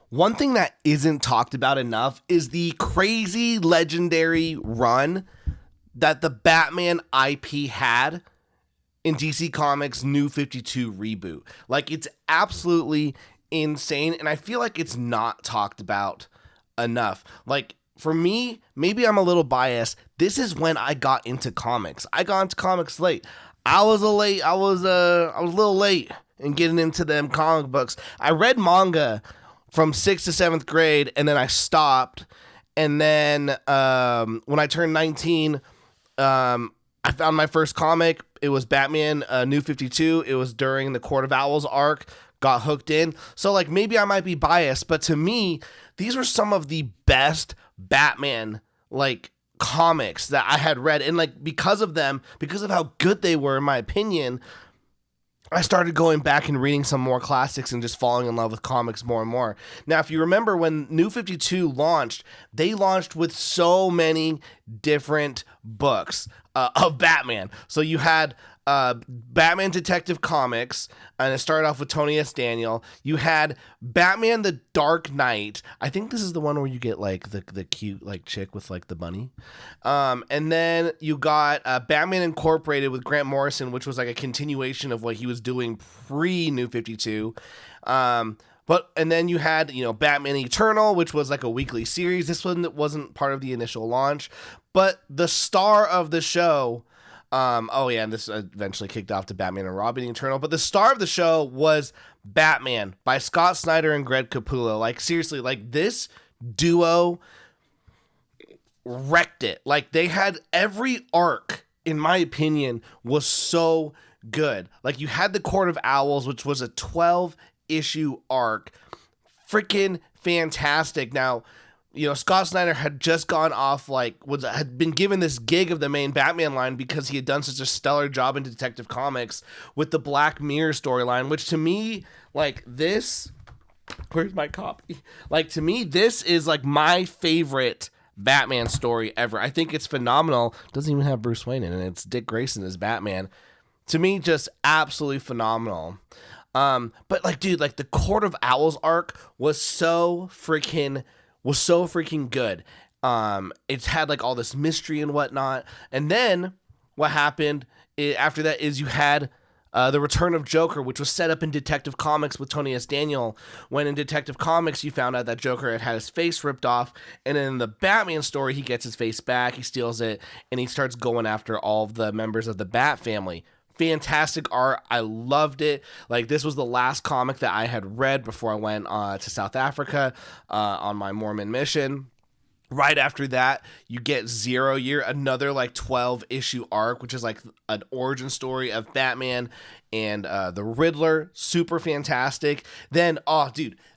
One thing that isn't talked about enough is the crazy legendary run that the Batman IP had in DC Comics' New 52 reboot. Like, it's absolutely insane, and I feel like it's not talked about enough. Like, for me, maybe I'm a little biased. This is when I got into comics. I got into comics late. I was a little late in getting into them comic books. I read manga from 6th to 7th grade, and then I stopped. And then when I turned 19, I found my first comic. It was Batman New 52. It was during the Court of Owls arc. Got hooked in. So, like, maybe I might be biased, but to me, these were some of the best Batman, like, comics that I had read. And, like, because of them, because of how good they were, in my opinion, I started going back and reading some more classics and just falling in love with comics more and more. Now, if you remember when New 52 launched, they launched with so many different books of Batman. So you had Batman Detective Comics, and it started off with Tony S. Daniel. You had Batman the Dark Knight. I think this is the one where you get like the cute like chick with like the bunny. And then you got Batman Incorporated with Grant Morrison, which was like a continuation of what he was doing pre New 52. And then you had, Batman Eternal, which was like a weekly series. This one wasn't part of the initial launch, but the star of the show, and this eventually kicked off to Batman and Robin Eternal, but the star of the show was Batman by Scott Snyder and Greg Capullo. Like, seriously, like, this duo wrecked it. Like, they had every arc, in my opinion, was so good. Like, you had the Court of Owls, which was a 12-issue arc. Freaking fantastic. Now, Scott Snyder had just gone off, had been given this gig of the main Batman line because he had done such a stellar job in Detective Comics with the Black Mirror storyline, which to me, where's my copy? Like, to me, this is like my favorite Batman story ever. I think it's phenomenal. Doesn't even have Bruce Wayne in it. It's Dick Grayson as Batman. To me, just absolutely phenomenal. But like, dude, like the Court of Owls arc was so freaking good. It's had like all this mystery and whatnot. And then what happened after that is you had the Return of Joker, which was set up in Detective Comics with Tony S. Daniel, when in Detective Comics you found out that Joker had his face ripped off, and in the Batman story he gets his face back, he steals it, and he starts going after all of the members of the Bat family. Fantastic art. I loved it. Like, this was the last comic that I had read before I went to South Africa on my Mormon mission. Right after that, you get 0 Year, another like 12-issue arc, which is like an origin story of Batman and the Riddler. Super fantastic. Then,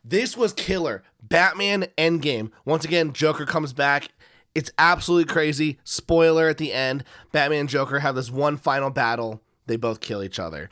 this was killer. Batman Endgame. Once again, Joker comes back. It's absolutely crazy. Spoiler at the end. Batman and Joker have this one final battle. They both kill each other,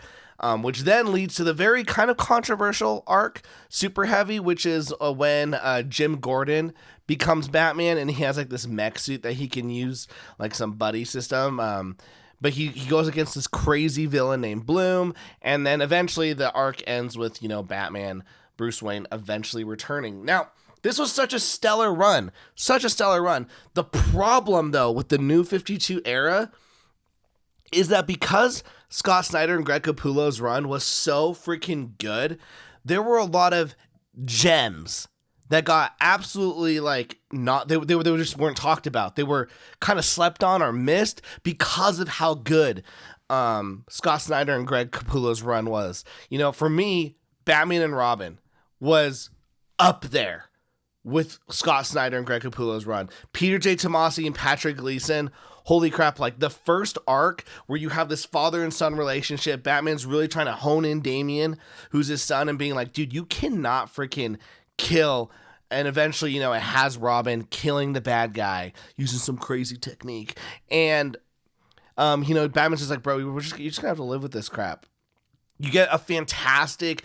which then leads to the very kind of controversial arc, Super Heavy, which is when Jim Gordon becomes Batman, and he has like this mech suit that he can use, like some buddy system. But he goes against this crazy villain named Bloom, and then eventually the arc ends with, Batman, Bruce Wayne eventually returning. Now, this was such a stellar run. The problem, though, with the New 52 era is that because Scott Snyder and Greg Capullo's run was so freaking good, there were a lot of gems that got absolutely they just weren't talked about. They were kind of slept on or missed because of how good Scott Snyder and Greg Capullo's run was. For me, Batman and Robin was up there with Scott Snyder and Greg Capullo's run. Peter J. Tomasi and Patrick Gleason, holy crap, like the first arc where you have this father and son relationship, Batman's really trying to hone in Damian, who's his son, and being like, dude, you cannot freaking kill. And eventually, it has Robin killing the bad guy using some crazy technique. And, Batman's just like, bro, you're just gonna have to live with this crap. You get a fantastic,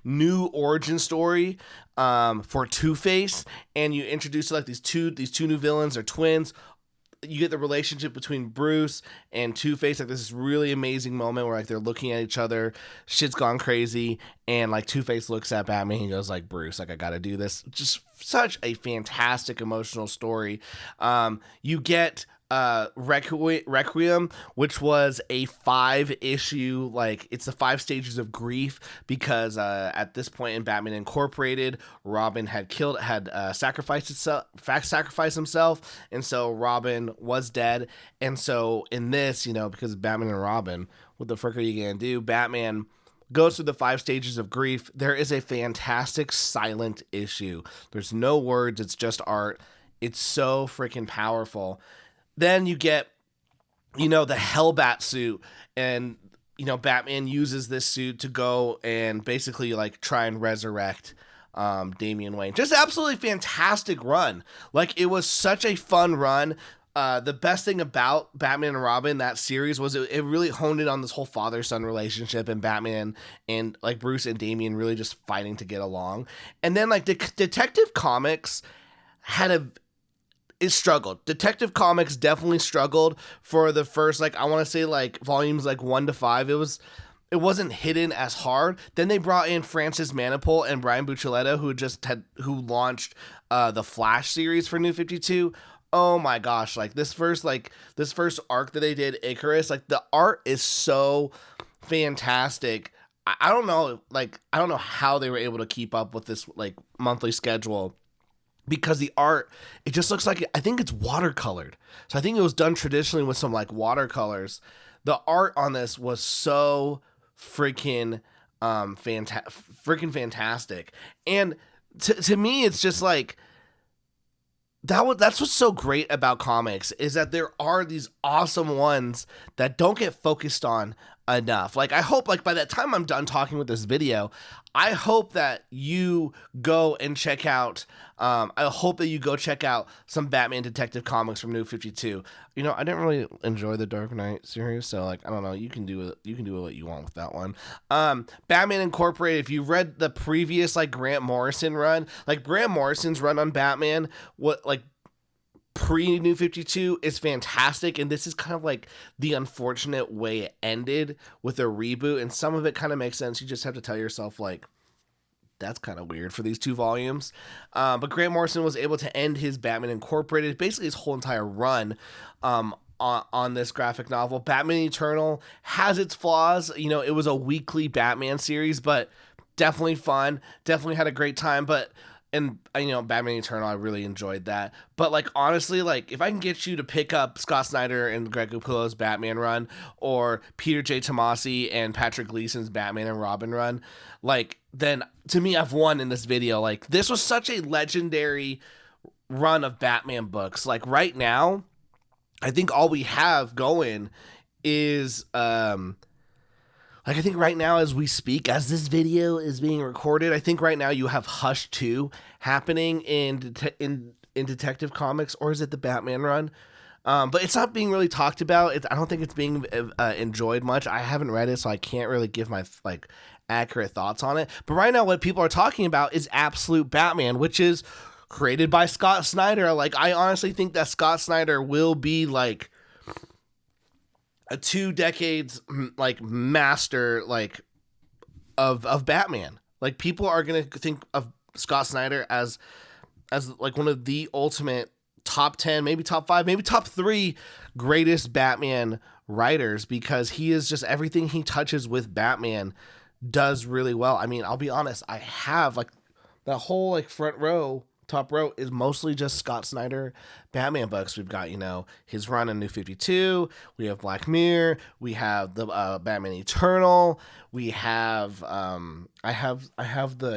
new origin story for Two-Face, and you introduce, these two new villains. They're twins. you get the relationship between Bruce and Two-Face, like this really amazing moment where like they're looking at each other, shit's gone crazy, and like Two-Face looks at Batman, he goes like, Bruce, like I gotta do this. Just such a fantastic emotional story. You get Requiem, which was a 5-issue, like it's the 5 stages of grief, because at this point in Batman Incorporated, Robin had sacrificed himself, and so Robin was dead. And so in this, you know, because Batman and Robin, what the frick are you gonna do? Batman goes through the 5 stages of grief. There is a fantastic silent issue. There's no words, it's just art. It's so freaking powerful. Then you get, you know, the Hellbat suit, and, you know, Batman uses this suit to go and basically, like, try and resurrect Damian Wayne. Just absolutely fantastic run. Like, it was such a fun run. The best thing about Batman and Robin, that series, was it really honed in on this whole father-son relationship, and Batman and, like, Bruce and Damian really just fighting to get along. And then, like, Detective Comics it struggled. Detective Comics definitely struggled for the first, like, I want to say, like, volumes, like, 1 to 5. It wasn't hidden as hard. Then they brought in Francis Manapul and Brian Buccellato, who launched the Flash series for New 52. Oh my gosh, like, this first arc that they did, Icarus, like, the art is so fantastic. I don't know how they were able to keep up with this, like, monthly schedule, because the art, it just looks like, I think it's watercolored. So I think it was done traditionally with some, like, watercolors. The art on this was so freaking fantastic. And to me, it's just like, that's what's so great about comics, is that there are these awesome ones that don't get focused on enough. Like, I hope, like, by that time I'm done talking with this video, I hope that you go and check out, some Batman Detective Comics from New 52. You know, I didn't really enjoy the Dark Knight series, so, like, I don't know, you can do what you want with that one. Batman Incorporated, if you read the previous, like, Grant Morrison run, like, Grant Morrison's run on Batman, pre-New 52 is fantastic, and this is kind of like the unfortunate way it ended with a reboot, and some of it kind of makes sense. You just have to tell yourself, like, that's kind of weird for these 2 volumes. But Grant Morrison was able to end his Batman Incorporated, basically his whole entire run, on this graphic novel. Batman Eternal has its flaws. You know, it was a weekly Batman series, but definitely fun. Definitely had a great time, and, you know, Batman Eternal, I really enjoyed that. But, like, honestly, like, if I can get you to pick up Scott Snyder and Greg Capullo's Batman run, or Peter J. Tomasi and Patrick Gleason's Batman and Robin run, like, then to me, I've won in this video. Like, this was such a legendary run of Batman books. Like, right now, I think all we have going is, like, I think right now, as we speak, as this video is being recorded, I think right now you have Hush 2 happening in Detective Comics, or is it the Batman run? But it's not being really talked about. I don't think it's being enjoyed much. I haven't read it, so I can't really give my, like, accurate thoughts on it. But right now, what people are talking about is Absolute Batman, which is created by Scott Snyder. Like, I honestly think that Scott Snyder will be, like, a 2 decades, like, master, like, of Batman. Like, people are gonna think of Scott Snyder as like one of the ultimate top 10, maybe top 5, maybe top 3 greatest Batman writers, because he is just, everything he touches with Batman does really well. I mean, I'll be honest, I have, like, that whole, like, top row is mostly just Scott Snyder Batman books. We've got, you know, his run in New 52, we have Black Mirror, we have the Batman Eternal, we have I have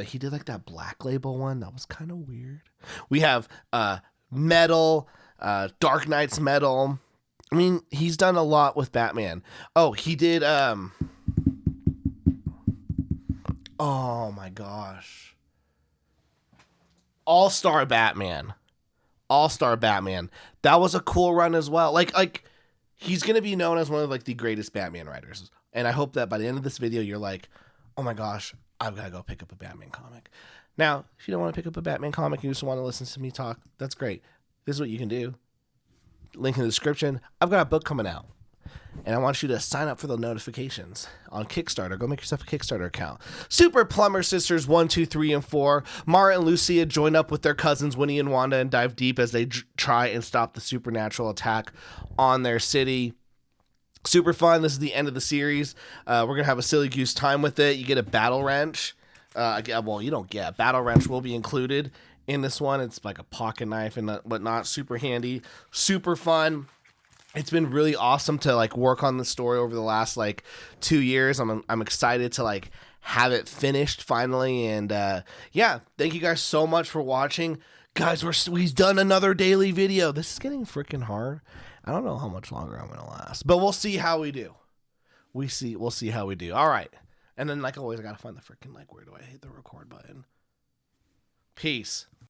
he did, like, that Black Label one that was kind of weird. We have Metal, Dark Knight's Metal. I mean, he's done a lot with Batman. Oh, he did oh my gosh, All-Star Batman. That was a cool run as well. Like he's going to be known as one of, like, the greatest Batman writers. And I hope that by the end of this video, you're like, oh my gosh, I've got to go pick up a Batman comic. Now, if you don't want to pick up a Batman comic, you just want to listen to me talk, that's great. This is what you can do. link in the description. I've got a book coming out. And I want you to sign up for the notifications on Kickstarter. Go make yourself a Kickstarter account. Super Plumber Sisters 1, 2, 3, and 4. Mara and Lucia join up with their cousins Winnie and Wanda and dive deep as they try and stop the supernatural attack on their city. Super fun. This is the end of the series. We're going to have a silly goose time with it. You get a battle wrench. Well, you don't get a battle wrench will be included in this one. It's like a pocket knife and whatnot. Super handy. Super fun. It's been really awesome to like work on the story over the last like 2 years. I'm excited to like have it finished finally. And yeah, thank you guys so much for watching. Guys, we've done another daily video. This is getting freaking hard. I don't know how much longer I'm gonna last, but we'll see how we do. We'll see how we do. All right. And then like always, I gotta find the freaking like where do I hit the record button? Peace.